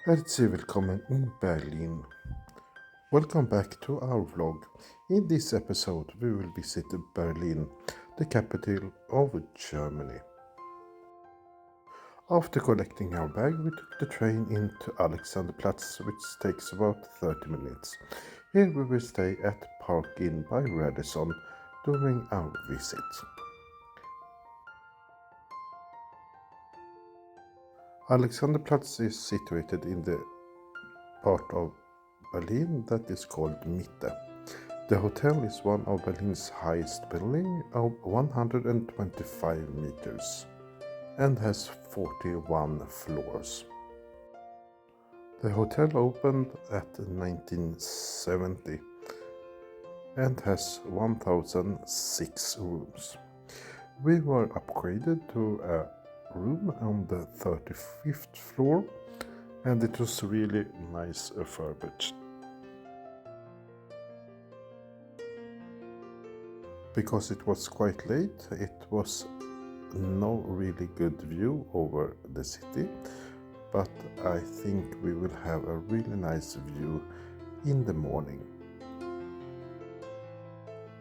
Herzlich willkommen in Berlin. Welcome back to our vlog. In this episode we will visit Berlin, the capital of Germany. After collecting our bag we took the train into Alexanderplatz, which takes about 30 minutes. Here we will stay at Park Inn by Radisson during our visit. Alexanderplatz is situated in the part of Berlin that is called Mitte. The hotel is one of Berlin's highest building of 125 meters and has 41 floors. The hotel opened at 1970 and has 1006 rooms. We were upgraded to a room on the 35th floor and it was really nice refurbished. Because it was quite late, it was no really good view over the city, but I think we will have a really nice view in the morning.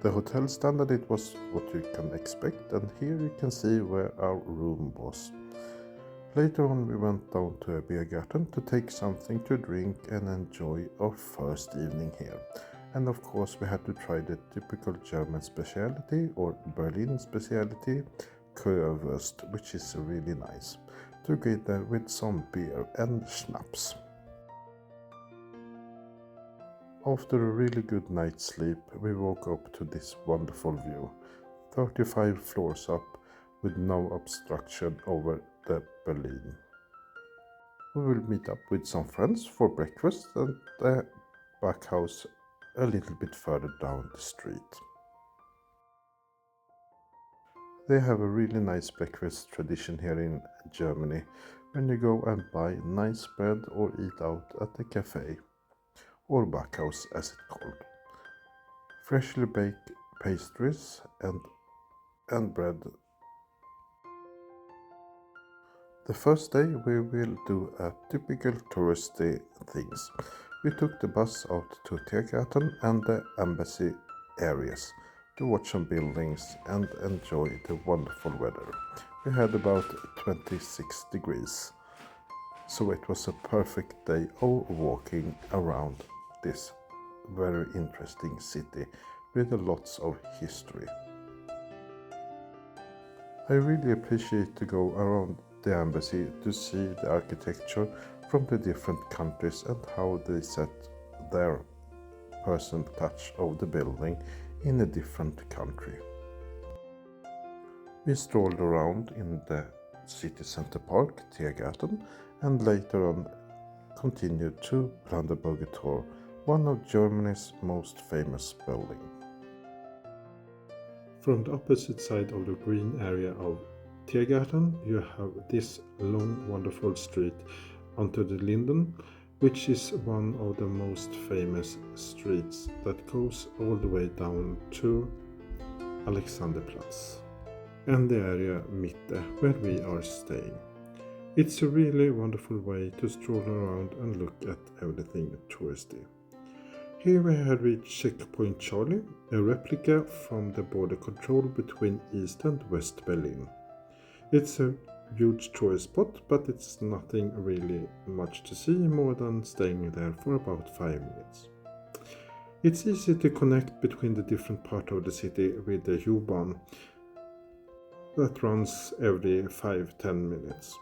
The hotel standard, it was what you can expect, and here you can see where our room was. Later on we went down to a beer garden to take something to drink and enjoy our first evening here. And of course we had to try the typical German specialty or Berlin specialty, Currywurst, which is really nice, together with some beer and schnapps. After a really good night's sleep, we woke up to this wonderful view, 35 floors up with no obstruction over the Berlin. We will meet up with some friends for breakfast at the back house a little bit further down the street. They have a really nice breakfast tradition here in Germany when you go and buy nice bread or eat out at a cafe, or backhouse as it's called. Freshly baked pastries and bread. The first day we will do a typical touristy things. We took the bus out to Tiergarten and the embassy areas to watch some buildings and enjoy the wonderful weather. We had about 26 degrees, so it was a perfect day of walking around this very interesting city with lots of history. I really appreciate to go around the embassy to see the architecture from the different countries and how they set their personal touch of the building in a different country. We strolled around in the city center park, Tiergarten, and later on continued to Brandenburger Tor, one of Germany's most famous buildings. From the opposite side of the green area of Tiergarten, you have this long, wonderful street onto the Linden, which is one of the most famous streets that goes all the way down to Alexanderplatz and the area Mitte, where we are staying. It's a really wonderful way to stroll around and look at everything touristy. Here we have reached Checkpoint Charlie, a replica from the border control between East and West Berlin. It's a huge tourist spot, but it's nothing really much to see more than staying there for about 5 minutes. It's easy to connect between the different parts of the city with the U-Bahn that runs every 5-10 minutes.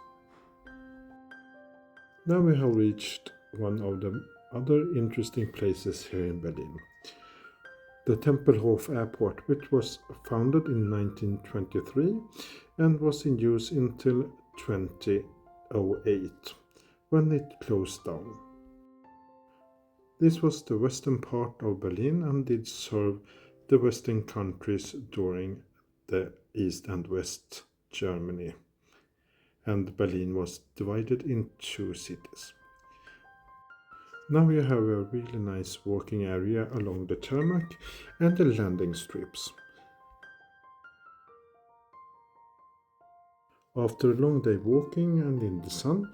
Now we have reached one of the other interesting places here in Berlin. The Tempelhof Airport, which was founded in 1923 and was in use until 2008, when it closed down. This was the western part of Berlin and did serve the western countries during the East and West Germany, and Berlin was divided in two cities. Now you have a really nice walking area along the tarmac and the landing strips. After a long day walking and in the sun,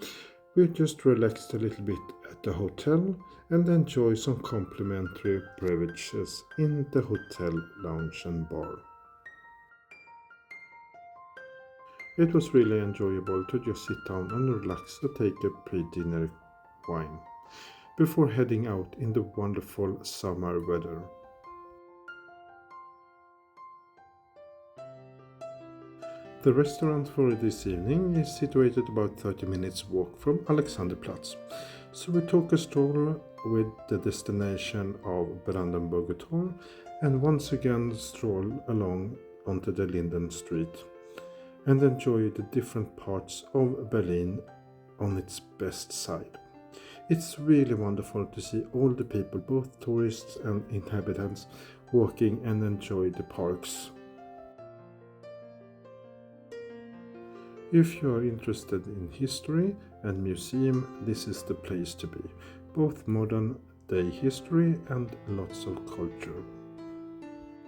We just relaxed a little bit at the hotel and enjoy some complimentary beverages in the hotel lounge and bar. It was really enjoyable to just sit down and relax to take a pre-dinner wine before heading out in the wonderful summer weather. The restaurant for this evening is situated about 30 minutes walk from Alexanderplatz. So we took a stroll with the destination of Brandenburger Tor and once again stroll along onto the Linden Street and enjoy the different parts of Berlin on its best side. It's really wonderful to see all the people, both tourists and inhabitants, walking and enjoy the parks. If you are interested in history and museum, this is the place to be, both modern day history and lots of culture.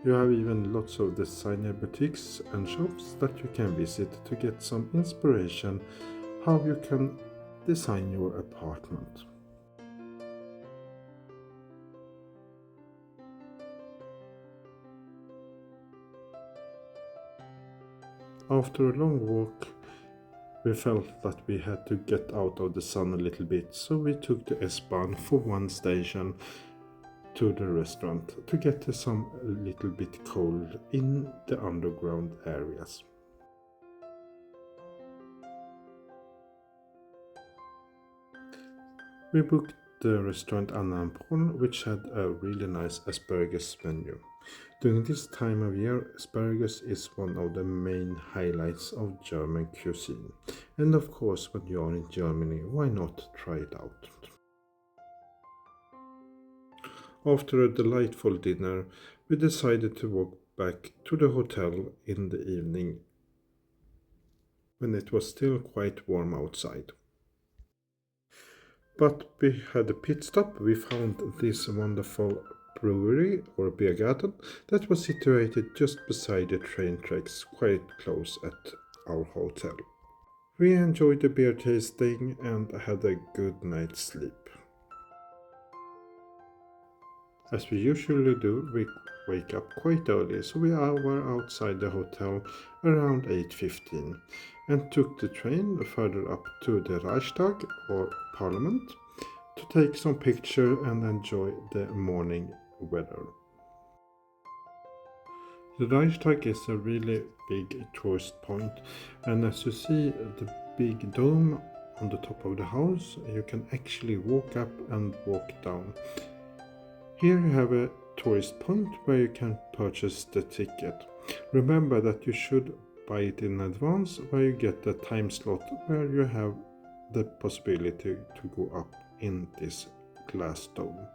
You have even lots of designer boutiques and shops that you can visit to get some inspiration how you can design your apartment. After a long walk, we felt that we had to get out of the sun a little bit, so we took the S-bahn for one station to the restaurant to get some a little bit cold in the underground areas. We booked the restaurant Anna and Paul, which had a really nice asparagus menu. During this time of year, asparagus is one of the main highlights of German cuisine. And of course, when you are in Germany, why not try it out? After a delightful dinner, we decided to walk back to the hotel in the evening when it was still quite warm outside. But we had a pit stop. We found this wonderful brewery or beer garden that was situated just beside the train tracks, quite close at our hotel. We enjoyed the beer tasting and had a good night's sleep. As we usually do, we wake up quite early, so we were outside the hotel around 8:15 and took the train further up to the Reichstag or Parliament to take some picture and enjoy the morning weather. The Reichstag is a really big tourist point, and as you see the big dome on the top of the house, you can actually walk up and walk down. Here you have a tourist point where you can purchase the ticket. Remember that you should buy it in advance, where you get a time slot where you have the possibility to go up in this glass dome.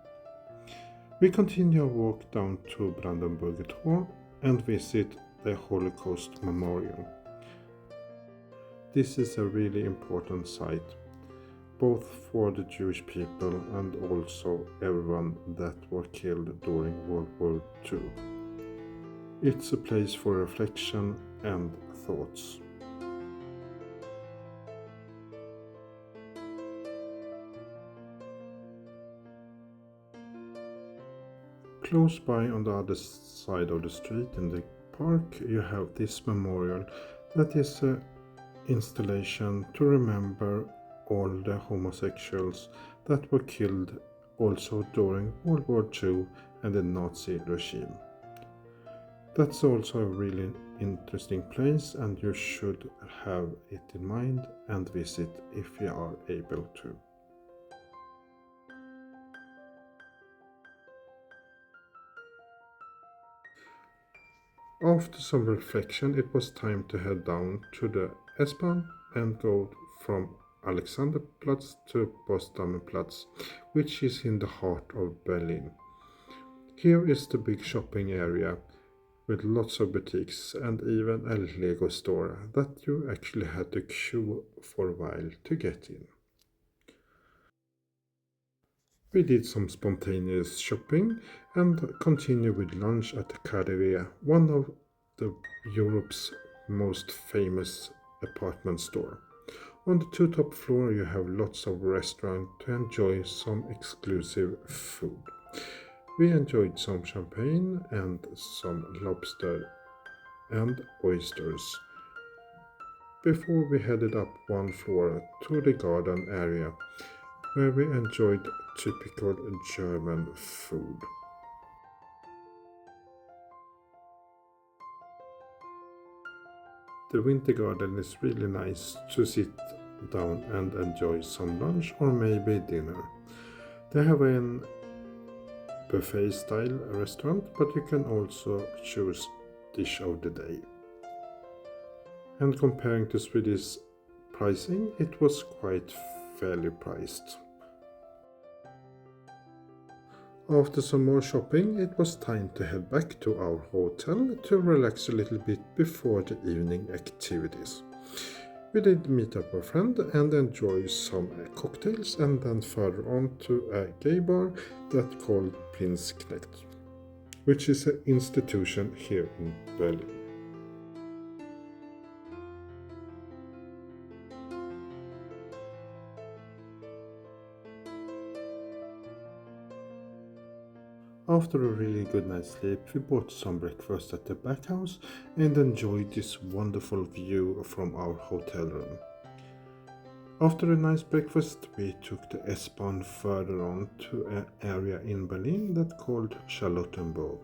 We continue our walk down to Brandenburger Tor and visit the Holocaust Memorial. This is a really important site, both for the Jewish people and also everyone that were killed during World War II. It's a place for reflection and thoughts. Close by on the other side of the street in the park, you have this memorial that is an installation to remember all the homosexuals that were killed also during World War II and the Nazi regime. That's also a really interesting place, and you should have it in mind and visit if you are able to. After some reflection, it was time to head down to the S-Bahn and go from Alexanderplatz to Potsdamerplatz, which is in the heart of Berlin. Here is the big shopping area with lots of boutiques and even a Lego store that you actually had to queue for a while to get in. We did some spontaneous shopping and continued with lunch at the Carrera, one of Europe's most famous apartment store. On the two top floor you have lots of restaurants to enjoy some exclusive food. We enjoyed some champagne and some lobster and oysters before we headed up one floor to the garden area where we enjoyed typical German food. The winter garden is really nice to sit down and enjoy some lunch or maybe dinner. They have an buffet style restaurant, but you can also choose dish of the day. And comparing to Swedish pricing, it was quite fairly priced. After some more shopping, it was time to head back to our hotel to relax a little bit before the evening activities. We did meet up a friend and enjoy some cocktails, and then further on to a gay bar that called Prince Knecht, which is an institution here in Berlin. After a really good night's sleep, we bought some breakfast at the back house and enjoyed this wonderful view from our hotel room. After a nice breakfast, we took the S-bahn further on to an area in Berlin that's called Charlottenburg.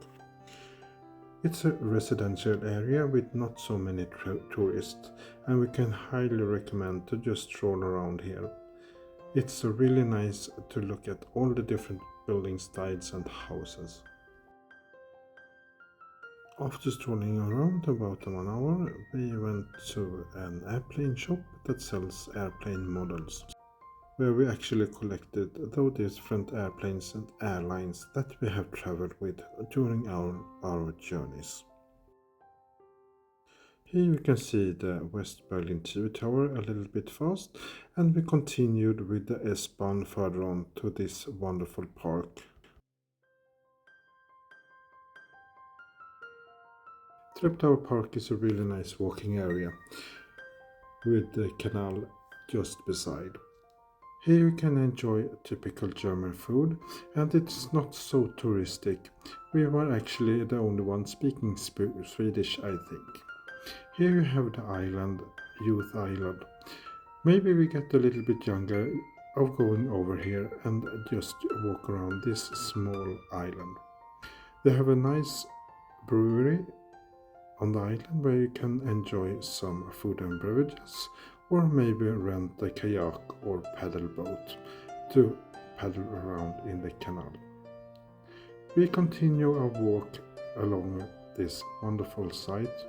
It's a residential area with not so many tourists, and we can highly recommend to just stroll around here. It's really nice to look at all the different building styles and houses. After strolling around about 1 hour, we went to an airplane shop that sells airplane models, where we actually collected the different airplanes and airlines that we have traveled with during our journeys. Here you can see the West Berlin TV tower a little bit fast, and we continued with the S-bahn further on to this wonderful park. Treptower Park is a really nice walking area with the canal just beside. Here you can enjoy typical German food, and it's not so touristic. We were actually the only ones speaking Swedish, I think. Here you have the island, Youth Island. Maybe we get a little bit younger of going over here and just walk around this small island. They have a nice brewery on the island where you can enjoy some food and beverages, or maybe rent a kayak or paddle boat to paddle around in the canal. We continue our walk along this wonderful site,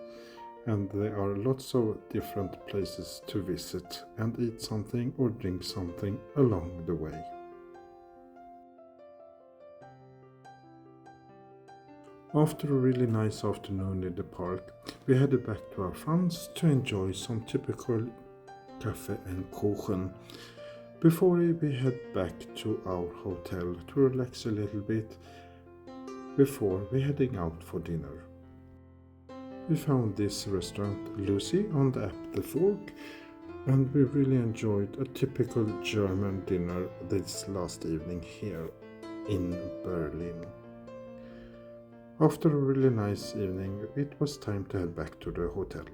and there are lots of different places to visit and eat something or drink something along the way. After a really nice afternoon in the park, we headed back to our friends to enjoy some typical cafe and kuchen before we head back to our hotel to relax a little bit before we heading out for dinner. We found this restaurant Lucy on the app The Fork, and we really enjoyed a typical German dinner this last evening here in Berlin. After a really nice evening, it was time to head back to the hotel.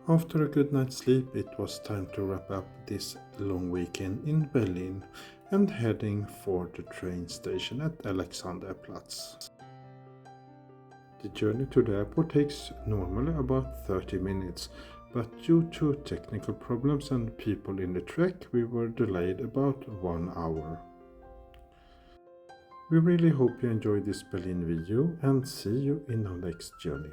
After a good night's sleep, it was time to wrap up this long weekend in Berlin and heading for the train station at Alexanderplatz. The journey to the airport takes normally about 30 minutes, but due to technical problems and people in the track, we were delayed about 1 hour. We really hope you enjoyed this Berlin video, and see you in our next journey.